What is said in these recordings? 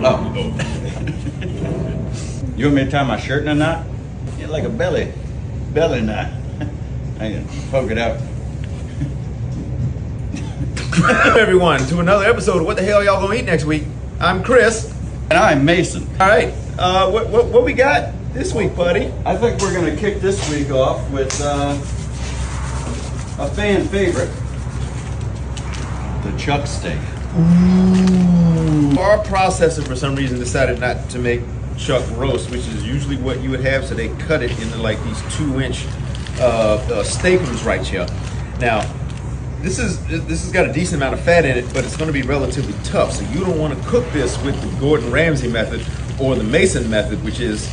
Oh. You want me to tie my shirt in a knot? Yeah, like a belly knot. I can poke it out. Everyone, to another episode of What the Hell Y'all Gonna Eat Next Week. I'm Chris. And I'm Mason. All right, what we got this week, buddy? I think we're gonna kick this week off with a fan favorite, the chuck steak. Ooh. Our processor, for some reason, decided not to make chuck roast, which is usually what you would have, so they cut it into like these 2-inch steakums right here. Now, this has got a decent amount of fat in it, but it's going to be relatively tough. So you don't want to cook this with the Gordon Ramsay method or the Mason method, which is,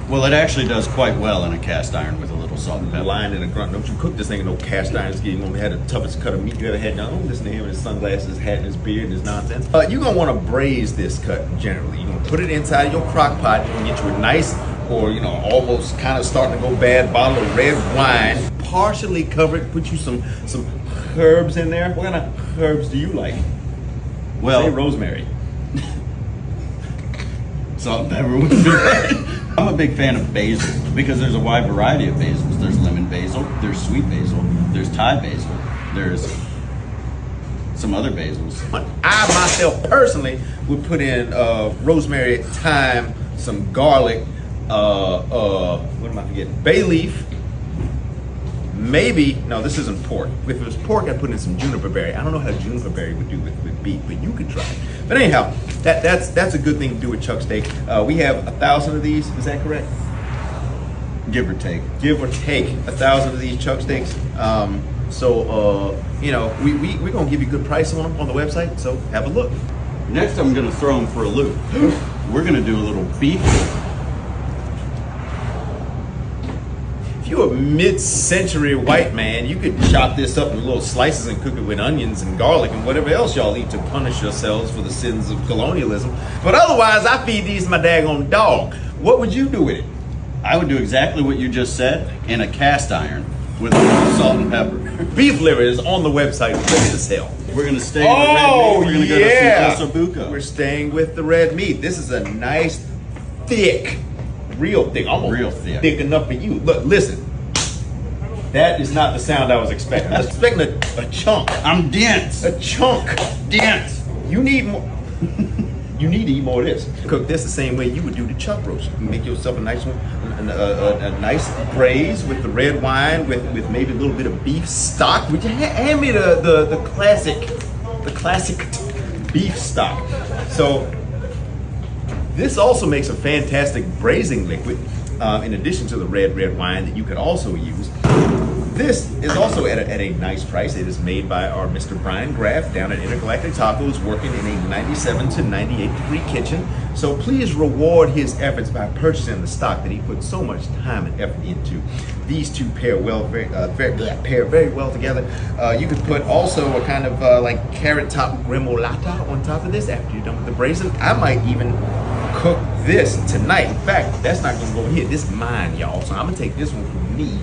well, it actually does quite well in a cast iron with a little salt and pepper. Blind and a grunt. Don't you cook this thing in no cast iron. You only had the toughest cut of meat you ever had. Now, don't listen to him and his sunglasses, his hat, and his beard, and his nonsense. You're going to want to braise this cut generally. You're going to put it inside of your crock pot. You're going to get you a nice, or almost kind of starting to go bad bottle of red wine. Partially covered. Put you some herbs in there. What kind of herbs do you like? Well, say rosemary. Salt and pepper would be right. I'm a big fan of basil because there's a wide variety of basils. There's lemon basil, there's sweet basil, there's Thai basil, there's some other basils. I myself personally would put in rosemary, thyme, some garlic, what am I forgetting? Bay leaf. Maybe, no, this isn't pork. If it was pork, I'd put in some juniper berry. I don't know how juniper berry would do with beef, but you could try it. But anyhow, that's a good thing to do with chuck steak. We have 1,000 of these, is that correct? Give or take. Give or take 1,000 of these chuck steaks. We're gonna give you a good price on them on the website, so have a look. Next, I'm gonna throw them for a loop. We're gonna do a little beef. If you're a mid-century white man, you could chop this up in little slices and cook it with onions and garlic and whatever else y'all eat to punish yourselves for the sins of colonialism. But otherwise, I feed these to my daggone dog. What would you do with it? I would do exactly what you just said in a cast iron with a little salt and pepper. Beef liver is on the website, ready to sell. We're gonna stay with the red meat. We're gonna go to some osso bucco. We're staying with the red meat. This is a nice, thick, real thick, almost real thick. Thick enough for you. Look, listen. That is not the sound I was expecting. I was expecting a chunk. I'm dense. A chunk. Dense. You need more. You need to eat more of this. Cook this the same way you would do the chuck roast. Make yourself a nice one, a nice braise with the red wine, with maybe a little bit of beef stock. Would you hand me the classic beef stock? So this also makes a fantastic braising liquid, in addition to the red wine that you could also use. This is also at a nice price. It is made by our Mr. Brian Graff down at Intergalactic Tacos, working in a 97 to 98 degree kitchen. So please reward his efforts by purchasing the stock that he put so much time and effort into. These two pair very well together. You could put also a kind of like carrot top gremolata on top of this after you're done with the braising. I might even cook this tonight. In fact, that's not gonna go in here. This is mine, y'all. So I'm gonna take this one for me,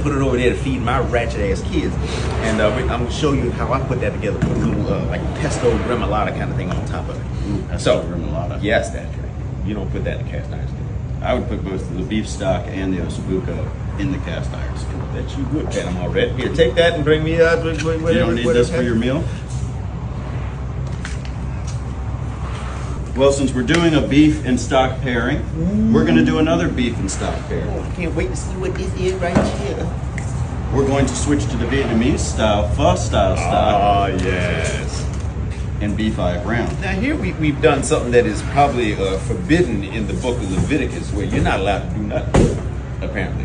put it over there to feed my ratchet ass kids, and I'm gonna show you how I put that together. Put a little like pesto gremolata kind of thing on top of it. Ooh, pesto gremolata. Yes, that's right. You don't put that in the cast iron skillet. I would put both the beef stock and the osso bucco in the cast iron skillet. Bet you would, Pat. I'm all ready. Here, take that and bring me out. You don't need this for your meal? Well, since we're doing a beef and stock pairing, we're going to do another beef and stock pairing. Oh, I can't wait to see what this is right here. We're going to switch to the Vietnamese style, pho style stock. Ah, yes. And beef eye brown. Now here we've done something that is probably forbidden in the book of Leviticus, where you're not allowed to do nothing, apparently,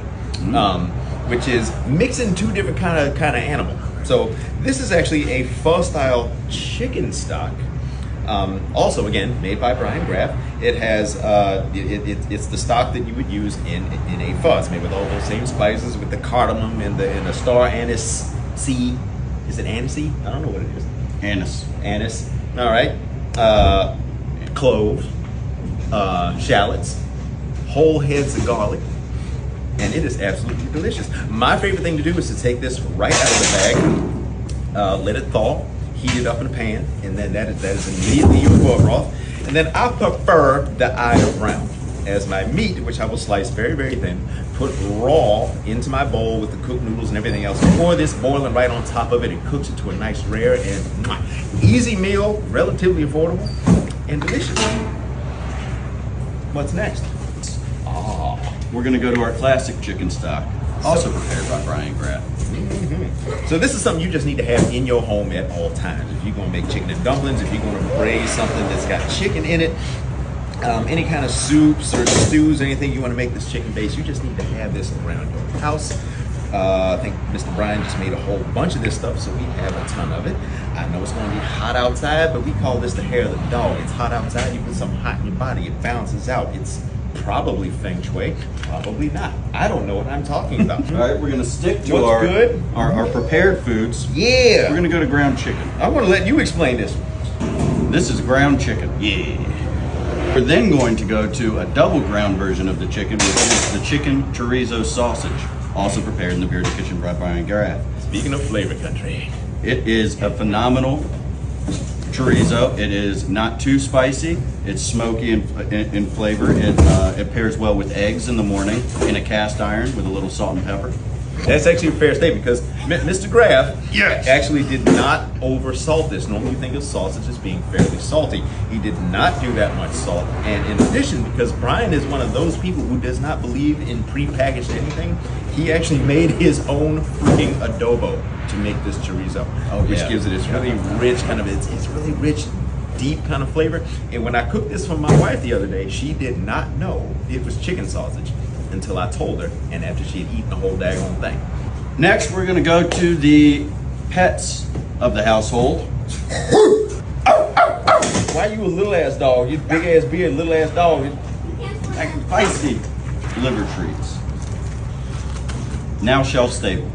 which is mixing two different kind of animal. So this is actually a pho style chicken stock. Also, again, made by Brian Graff. It has it's the stock that you would use in a pho. It's made with all those same spices, with the cardamom and the star anise seed. Is it aniseed? I don't know what it is. Anise. All right. Cloves, shallots, whole heads of garlic, and it is absolutely delicious. My favorite thing to do is to take this right out of the bag, let it thaw, heat it up in a pan, and then that is immediately your foie broth. And then I prefer the eye of round as my meat, which I will slice very, very thin, put raw into my bowl with the cooked noodles and everything else. Pour this boiling right on top of it and cooks it to a nice rare and easy meal, relatively affordable and delicious. What's next? We're gonna go to our classic chicken stock, also prepared by Brian Graff. So this is something you just need to have in your home at all times. If you're gonna make chicken and dumplings, if you're gonna braise something that's got chicken in it, any kind of soups or stews, anything you want to make this chicken base, you just need to have this around your house. I think Mr. Brian just made a whole bunch of this stuff, so we have a ton of it. I know it's going to be hot outside, but we call this the hair of the dog. It's hot outside, you put something hot in your body, it balances out. It's probably feng shui, probably not. I don't know what I'm talking about. All right, we're gonna stick to What's our prepared foods. Yeah. We're gonna go to ground chicken. I want to let you explain this. This is ground chicken. Yeah. We're then going to go to a double ground version of the chicken, which is the chicken chorizo sausage, also prepared in the Bearded Kitchen by Brian Graff. Speaking of flavor country. It is a phenomenal chorizo. It is not too spicy. It's smoky in flavor. It pairs well with eggs in the morning in a cast iron with a little salt and pepper. That's actually a fair statement because Mr. Graff Yes. actually did not over salt this. Normally you think of sausage as being fairly salty. He did not do that much salt. And in addition, because Brian is one of those people who does not believe in prepackaged anything, he actually made his own freaking adobo to make this chorizo, which gives it this really rich kind of, it's really rich, deep kind of flavor. And when I cooked this for my wife the other day, she did not know it was chicken sausage until I told her, and after she had eaten the whole daggone thing. Next, we're going to go to the pets of the household. Why you a little ass dog? You big ass beard, little ass dog. Like feisty liver treats. Now shelf stable.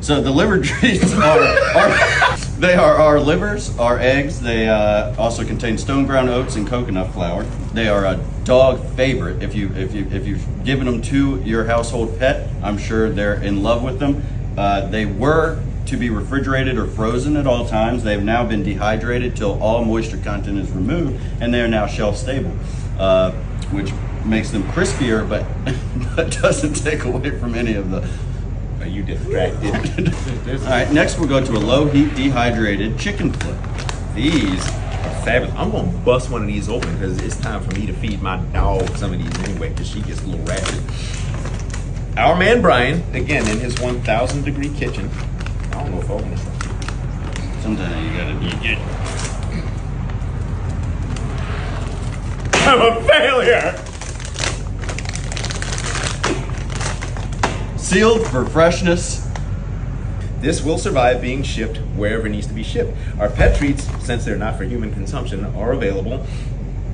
So the liver treats they are our livers, our eggs. They also contain stone ground oats and coconut flour. They are a dog favorite. If you've given them to your household pet, I'm sure they're in love with them. They were to be refrigerated or frozen at all times. They've now been dehydrated till all moisture content is removed, and they are now shelf stable, which makes them crispier, but doesn't take away from any of the. Are you distracted? All right, next we'll go to a low heat dehydrated chicken foot. These are fabulous. I'm gonna bust one of these open because it's time for me to feed my dog some of these anyway because she gets a little ratchet. Our man Brian, again in his 1,000-degree kitchen. I don't know if I open this. Sometimes you gotta eat it. I'm a failure. Sealed for freshness. This will survive being shipped wherever it needs to be shipped. Our pet treats, since they're not for human consumption, are available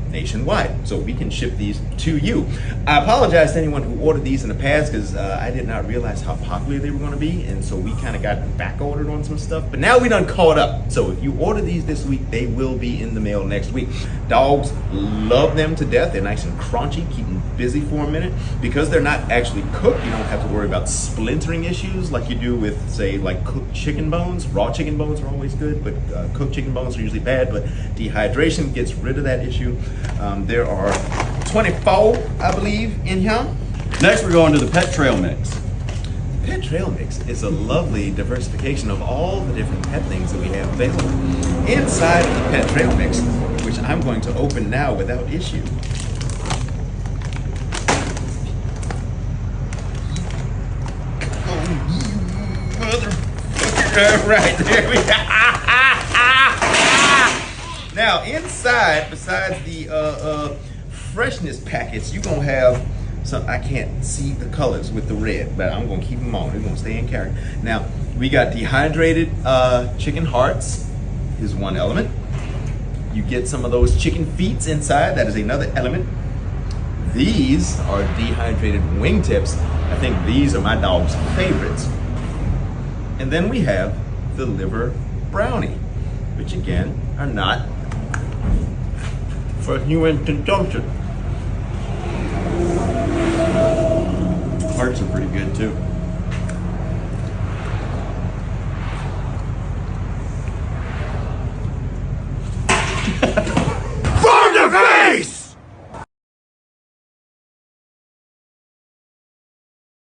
nationwide, so we can ship these to you. I apologize to anyone who ordered these in the past because I did not realize how popular they were going to be, and so we kind of got back ordered on some stuff, but now we done caught up. So if you order these this week, they will be in the mail next week. Dogs love them to death. They're nice and crunchy, keep them busy for a minute. Because they're not actually cooked, you don't have to worry about splintering issues like you do with, say, like cooked chicken bones. Raw chicken bones are always good, but cooked chicken bones are usually bad, but dehydration gets rid of that issue. There are 24, I believe, in here. Next, we're going to the pet trail mix. Pet trail mix is a lovely diversification of all the different pet things that we have available. Inside of the pet trail mix, which I'm going to open now without issue. Oh, you motherfucker. Right, there we go. Now, inside, besides the freshness packets, you're going to have some, I can't see the colors with the red, but I'm going to keep them on. They're going to stay in character. Now, we got dehydrated chicken hearts is one element. You get some of those chicken feet inside. That is another element. These are dehydrated wingtips. I think these are my dog's favorites. And then we have the liver brownie, which again are not for human consumption. Hearts are pretty good too.